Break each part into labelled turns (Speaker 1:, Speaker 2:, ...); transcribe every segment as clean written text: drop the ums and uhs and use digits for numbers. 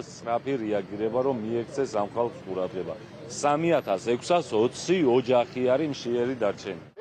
Speaker 1: სწრაფი რეაგირება რომ მიექცეს ამ ხალხს ყურადღება. 3620 ოჯახი არის მშიერი დარჩენილი.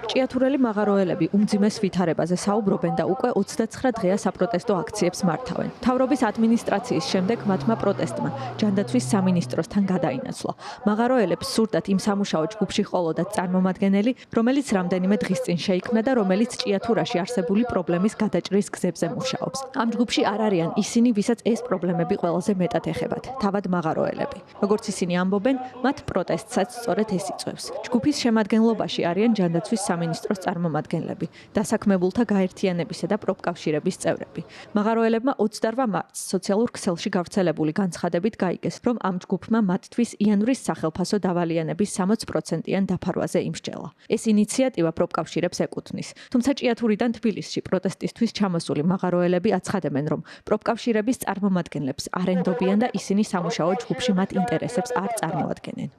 Speaker 2: ჭიათურელი მაღაროელები უმძიმეს ვითარებაზე საუბრობენ და უკვე 29 დღეა საპროტესტო აქციებს მართავენ. მთავრობის ადმინისტრაციის შემდეგ მათმა პროტესტმა ჯანდაცვის სამინისტროსთან გადაინაცვლა. მაღაროელებს სურდათ იმ სამუშაო ჯგუფში ყოლოდათ წარმომადგენელი, რომელიც რამდენიმე დღის წინ შეიქმნა და რომელიც ჭიათურაში არსებული პრობლემის გადაჭრის გზებზე მუშაობს. ამ ჯგუფში არ არიან ისინი, ვისაც ეს პრობლემები ყველაზე მეტად ეხებათ, თავად მაღაროელები. როგორც ისინი ამბობენ, მათ პროტესტსაც სწორედ ეს იწვევს. ჯგუფის შემადგენლობაში არიან ჯანდაცვის სამინისტროს წარმომადგენლები, დასაქმებულთა გაერთიანებისა და პროფკავშირების წევრები. მაღაროელებმა 28 მარტს სოციალურ ქსელში გავრცელებული განცხადებით გაიგეს, რომ ამ ჯგუფმა მათთვის იანვრის სახელფასო დავალიანების 60%-იან დაფარვაზე იმსჯელა. ეს ინიციატივა პროფკავშირებს ეკუთვნის. თუმცა ჭიათურიდან თბილისში პროტესტისთვის ჩამოსული მაღაროელები აცხადებენ, რომ პროფკავშირების წარმომადგენლებს არ ენდობიან და ისინი სამუშაო ჯგუფში მათ ინტერესებს არ წარმოადგენენ.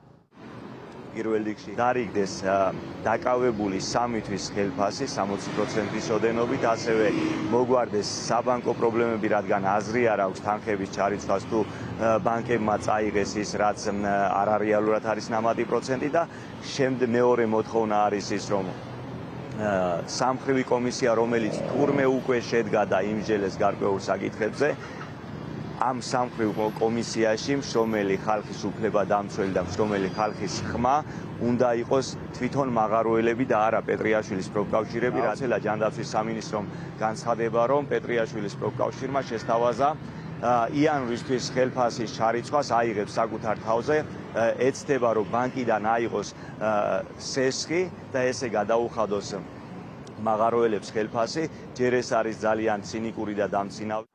Speaker 3: პირველ რიგში დარიგდეს დაკავებული 3 თვის ხელფასი 60%-ის ოდენობით, ასევე მოგვარდეს საბანკო პრობლემები, რადგან აზრი არ აქვს თანხების ჩარიცხვას თუ ბანკებმა წაიღეს ის, რაც არარეალურად არის ნამატი პროცენტი და მეორე მოთხოვნა არის ის, რომ სამხრივი კომისია, რომელიც თურმე უკვე შედგა და იმსჯელეს გარკვეულ საკითხებზე, ამ სამხრივ კომისიაში მშრომელი ხალხის უფლებადამცველი და მშრომელი ხალხის ხმა უნდა იყოს თვითონ მაღაროელები და არა პეტრიაშვილის პროფკავშირები. რაცელა ჯანდაცვის სამინისტრომ განცხადება, რომ პეტრიაშვილის პროფკავშირმა შესთავაზა იანვრისთვის ხელფასის ჩარიცხვას აიღებს საკუთარ თავზე, ეცდება, რომ ბანკიდან აიღოს სესხი და ესე გადაუხადოს მაღაროელებს ხელფასი. ჯერ ეს არის ძალიან ცინიკური და დამცინავი.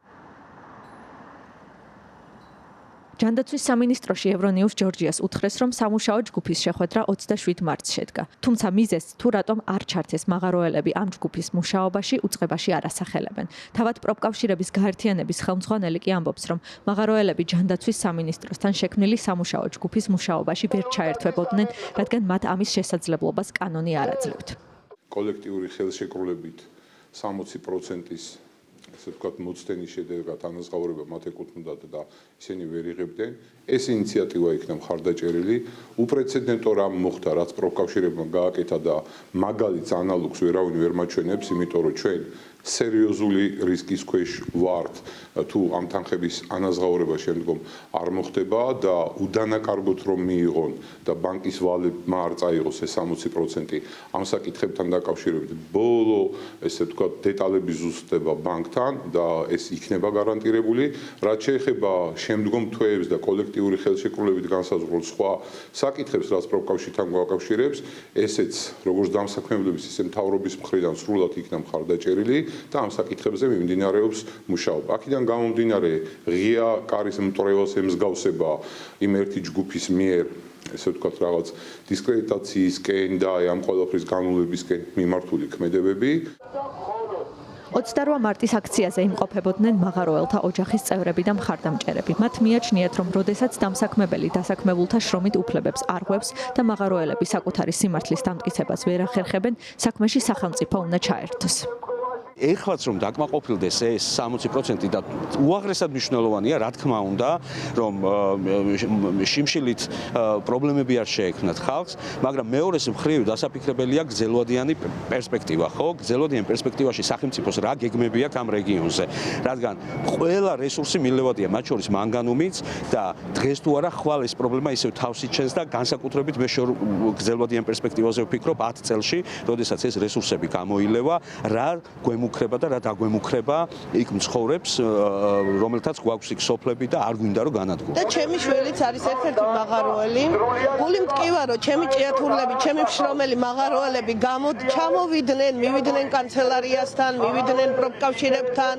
Speaker 2: ჯანდაცვის სამინისტროში ევრონიუს ჯორჯიას უთხრეს, რომ სამუშაო ჯგუფის შეხვედრა 27 მარტს შედგა. თუმცა მიზეზს თუ რატომ არ ჩართეს მაღაროელები ამ ჯგუფის მუშაობაში, უწყებაში არ ასახელებენ. თავად პროფკავშირების გაერთიანების ხელმძღვანელი კი ამბობს, რომ მაღაროელები ჯანდაცვის სამინისტროსთან შექმნილი სამუშაო ჯგუფის მუშაობაში ვერ ჩაერთვებოდნენ, რადგან მათ ამის შესაძლებლობას კანონი არ აძლევთ.
Speaker 4: კოლექტიური ხელშეკრულებით 60%-ის ესე ვთქვათ, მოცდენის შედეგად ანაზღაურება მათ ეკუთვნოდათ და ისინი ვერ იღებდნენ. ეს ინიციატივა იქნა მხარდაჭერილი. უპრეცედენტო რამ მოხდა, რაც პროფკავშირებმა გააკეთა და მაგალითს ანალოგს ვერავინ ვერ მაჩვენებს, იმიტომ რომ ჩვენ სერიოზული რისკის ქვეშ ვართ, თუ ამ თანხების ანაზღაურება შემდგომ არ მოხდება და უდანაკარგოთ რომ მიიღონ და ბანკის ვალებმა არ წაიღოს ეს 60% ამ საკითხებთან დაკავშირებით. ბოლო, ესე ვთქვათ, დეტალები ზუსტდება ბანკთან და ეს იქნება გარანტირებული. რაც შეეხება შემდგომ თვეებს და კოლექტიური ხელშეკრულებით განსაზღვრულ სხვა საკითხებს, რაც პროფკავშირთან გვაკავშირებს, ესეც როგორც დამსაქმებლების, ისე მთავრობის მხრიდან სრულად იქნა მხარდაჭერილი და ამ საკითხებზე მიმდინარეობს მუშაობა. აქედან გამომდინარე, ღია კარის მტრევას ემსგავსება იმ ერთი ჯგუფის მიერ, ესე ვთქვათ, რაღაც დისკრედიტაციისკენ და ამ ყველაფრის განმავლობისკენ მიმართული ქმედებები.
Speaker 2: 28 მარტის აქციაზე იმყოფებოდნენ მაღაროელთა ოჯახის წევრები და მხარდამჭერები. მათ მიაჩნიათ, რომ როდესაც დამსაქმებელი დასაქმებულთა შრომით უფლებებს არ ღვევს და მაღაროელები საკუთარი სიმართლის დამტკიცებას ვერ ახერხებენ, საქმეში სახელმწიფო უნდა ჩაერთოს.
Speaker 5: ეხლაც რომ დაკმაყოფილდეს ეს 60% და უაღრესად მნიშვნელოვანია, რა თქმა უნდა, რომ შიმშილით პრობლემები არ შეექმნათ ხალხს, მაგრამ მეორეს მხრივ დასაფიქრებელია გრძელვადიანი პერსპექტივა, ხო? გრძელვადიან პერსპექტივაში სახელმწიფოს რა გეგმები აქვს ამ რეგიონზე, რადგან ყველა რესურსი მილევადია, მათ შორის მანგანუმიც და დღეს თუ არა ხვალ ეს პრობლემა ისევ თავს იჩენს და განსაკუთრებით მე გრძელვადიან პერსპექტივაზე ვფიქრობ 10 წელში, როდესაც ეს რესურსები გამოილევა, რა გვემუქრება და რა დაგვემუქრება იქ მცხოვრებს, რომელთაც გვაქვს იქ სოფლები და არ გვინდა რომ განადგურდეს.
Speaker 6: და ჩემი შვილიც არის ერთ-ერთი მაღაროელი. გული მტკივა რომ ჩემი ჭიათურლები, ჩემი მშრომელი მაღაროელები ჩამოვიდნენ, მივიდნენ კანცელარიასთან, მივიდნენ პროფკავშირებთან,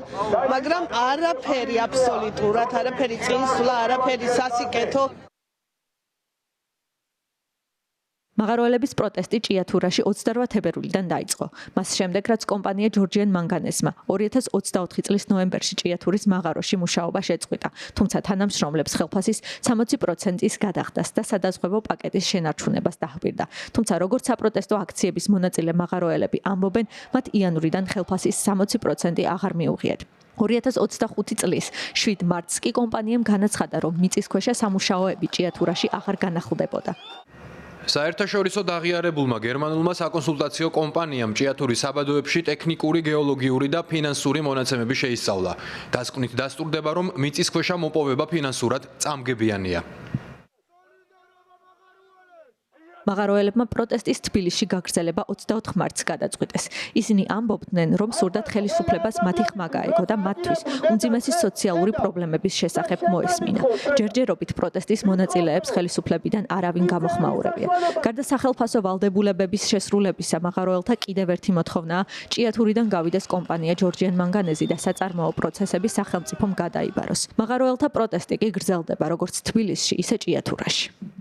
Speaker 6: მაგრამ არაფერი აბსოლუტურად, არაფერი წინსვლა, არაფერი სასიკეთო.
Speaker 2: მაღაროელების პროტესტი ჭიათურაში 28 თებერვლიდან დაიწყო. მას შემდეგ, რაც კომპანია Georgian Manganese-მა 2024 წლის ნოემბერში ჭიათურის მაღაროში მუშაობა შეწყვიტა, თუმცა თანამშრომლებს ხელფასის 60%-ის გადახდას და სადაზღვევო პაკეტის შენარჩუნებას დაჰპირდა. თუმცა როგორც საპროტესტო აქციების მონაწილე მაღაროელები ამბობენ, მათ იანვრიდან ხელფასის 60% აღარ მიუღიათ. 2025 წლის 7 მარტს კი კომპანიამ განაცხადა, რომ მიწისქვეშა სამუშაოები ჭიათურაში აღარ განახლდებოდა.
Speaker 7: საერთაშორისო აღიარებულმა გერმანულმა საკონსულტაციო კომპანიამ ჭიათურის საბადოებში ტექნიკური, გეოლოგიური და ფინანსური მონაცემები შეისწავლა. დასკვნით დასტურდება, რომ მიწისქვეშა მოპოვება ფინანსურად წამგებიანია.
Speaker 2: მაღაროელებმა პროტესტის თბილისში გაგრძელება 24 მარტს გადაწყვიტეს. ისინი ამბობდნენ, რომ სურდათ ხელისუფლებას მათი ხმა გაეგო და მათთვის უმძიმესი სოციალური პრობლემების შესახებ მოესმინა. ჯერჯერობით პროტესტის მონაწილეებს ხელისუფლებიდან არავინ გამოხმაურებია. გარდა სახელმწიფო ვალდებულებების შესრულებისა, მაღაროელთა კიდევ ერთი მოთხოვნაა ჭიათურიდან გავიდეს კომპანია Georgian Manganese და საწარმოო პროცესები სახელმწიფომ გადაიბაროს. მაღაროელთა პროტესტი კი გრძელდება როგორც თბილისში, ისე ჭიათურაში.